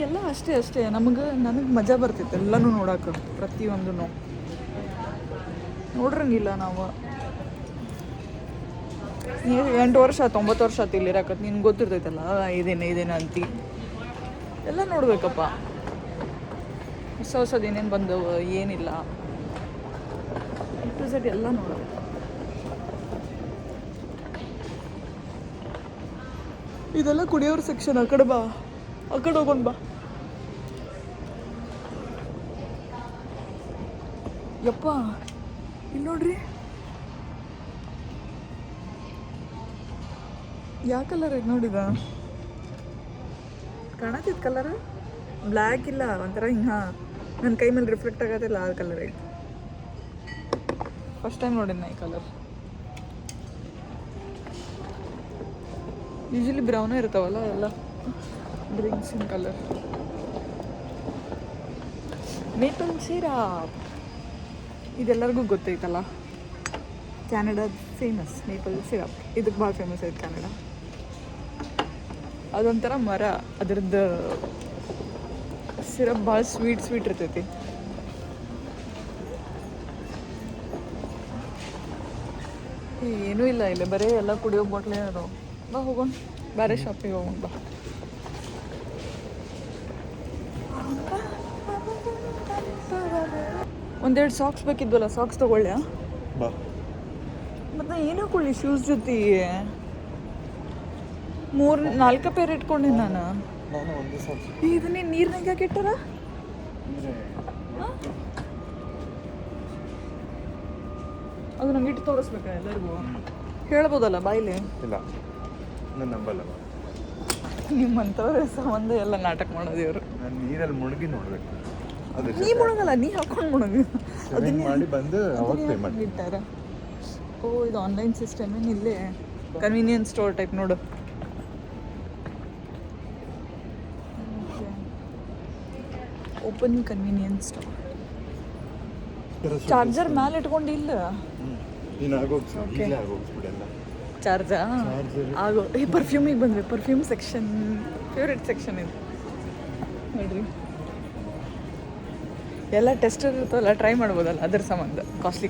ಎಲ್ಲ ಅಷ್ಟೇ ನನಗೆ ಮಜಾ ಬರ್ತಿತ್ತು ಎಲ್ಲನೂ ನೋಡೋಕೆ, ಪ್ರತಿಯೊಂದೂ ನೋಡ್ರಂಗಿಲ್ಲ ನಾವು. 8 ವರ್ಷ 9 ವರ್ಷ ಆತು ಇಲ್ಲಿ ಇರಾಕತ್, ನಿನ್ಗೆ ಗೊತ್ತಿರ್ತೈತಲ್ಲ ಇದೇನು ಅಂತಿ ಎಲ್ಲ ನೋಡ್ಬೇಕಪ್ಪ. ಹೊಸದು ಏನೇನು ಬಂದವು ಏನಿಲ್ಲ ಟು ಝೆಡ್ ಎಲ್ಲ ನೋಡೋದು. ಇದೆಲ್ಲ ಕುಡಿಯೋರ ಸೆಕ್ಷನ್. ಆ ಕಡೆ ಬಾ, ಆ ಕಡೆ ಹೋಗೋಣ ಬಾ. ಯಪ್ಪ ಇಲ್ಲಿ ನೋಡ್ರಿ, ಯಾವ ಕಲರ್ ಐತೆ ನೋಡಿದ? ಕಾಣತಿತ್ತು ಕಲರ್, ಬ್ಲ್ಯಾಕ್ ಇಲ್ಲ, ಒಂಥರ ಹಿಂಗೆ. ಹಾಂ, ನನ್ನ ಕೈ ಮೇಲೆ ರಿಫ್ಲೆಕ್ಟ್ ಆಗತ್ತಿಲ್ಲ, ಆ ಕಲರ್ ಐತೆ. ಫಸ್ಟ್ ಟೈಮ್ ನೋಡಿದ್ನ ಈ ಕಲರ್. ಯೂಶಲಿ ಬ್ರೌನೇ ಇರ್ತಾವಲ್ಲ ಎಲ್ಲ, drinks in colour. Maple syrup ಇದೆಲ್ಲರಿಗೂ ಗೊತ್ತೈತಲ್ಲ, ಕ್ಯಾನಡಾದ ಫೇಮಸ್ ಮೇಪಲ್ ಸಿರಪ್. ಇದಕ್ಕೆ ಭಾಳ ಫೇಮಸ್ ಐತೆ ಕ್ಯಾನಡಾ. ಅದೊಂಥರ ಮರ, ಅದ್ರದ್ದು ಸಿರಪ್ ಭಾಳ ಸ್ವೀಟ್ ಇರ್ತೈತಿ. ಏನೂ ಇಲ್ಲ ಇಲ್ಲಿ, ಬರೀ ಎಲ್ಲ ಕುಡಿಯೋ ಬಾಟ್ಲೇ ಅದಾವ. ಬಾ ಹೋಗೋಣ, ಬೇರೆ ಶಾಪಿಗೆ ಹೋಗೋಣ ಬಾ. ಒಂದೆರಡು ಸಾಕ್ಸ್ ಬೇಕಿದ್ವಲ್ಲ, ಸಾಕ್ಸ್ ತೊಗೊಳ್ಳ್ಯಾ? ಬಾ. ಮತ್ತು ಏನು ಹಾಕೊಳ್ಳಿ ಶೂಸ್ ಜೊತೆ? 3-4 ಪೇರ್ ಇಟ್ಕೊಂಡೆ ನಾನು. ಇದನ್ನೇ ನೀರ್ನಾಗ ಯಾಕೆ ಇಟ್ಟಾರ? ಅದು ನಂಗೆ ಇಟ್ಟು ತೋರಿಸ್ಬೇಕಾ ಎಲ್ಲರಿಗೂ? ಹೇಳ್ಬೋದಲ್ಲ ಬಾಯಿಲೆ? ಇಲ್ಲ, ನನ್ನ ನಂಬಲ್ಲ. ನಿಮ್ಮಂಥವ್ರ ಸಂಬಂಧ ಎಲ್ಲ ನಾಟಕ ಮಾಡೋದು ಇವರು. ನಾನು ನೀರಲ್ಲಿ ಮುಳುಗಿ ನೋಡ್ಬೇಕು. ನೀ ಮುಳುಗಲ್ಲ, ನೀ ಹಾಕೊಂಡು ಮುಳುಗಿ. ಅದನ್ನ ಮಾಡಿ ಬಂದು ಅವಾಗ ಪೇ ಮಾಡಿ ಇಟ್ಟಾರ. ಓ, ಇದು ಆನ್ಲೈನ್ ಸಿಸ್ಟಮ್ ಏನು? ಇಲ್ಲೇ ಕನ್ವೀನಿಯನ್ಸ್ ಸ್ಟೋರ್ ಟೈಪ್ ನೋಡು. Open convenience store. ಚಾರ್ಜರ್ ಮೇಲೆ ಇಟ್ಕೊಂಡಿಲ್ಲ. ನೀನು ಆಗೋಗ್ಬಿಡಲ್ಲ ಚಾರ್ಜಾ ಆಗೋ. ಪರ್ಫ್ಯೂಮಿಗೆ ಬಂದ್ವಿ, ಪರ್ಫ್ಯೂಮ್ ಸೆಕ್ಷನ್ ಫೇವ್ರೆಟ್ ಸೆಕ್ಷನ್ ಇದು ನೋಡ್ರಿ. ಎಲ್ಲ ಟೆಸ್ಟರ್ ಇರ್ತವಲ್ಲ, ಟ್ರೈ ಮಾಡ್ಬೋದಲ್ಲ, ಅದ್ರ ಸಂಬಂಧ ಕಾಸ್ಟ್ಲಿ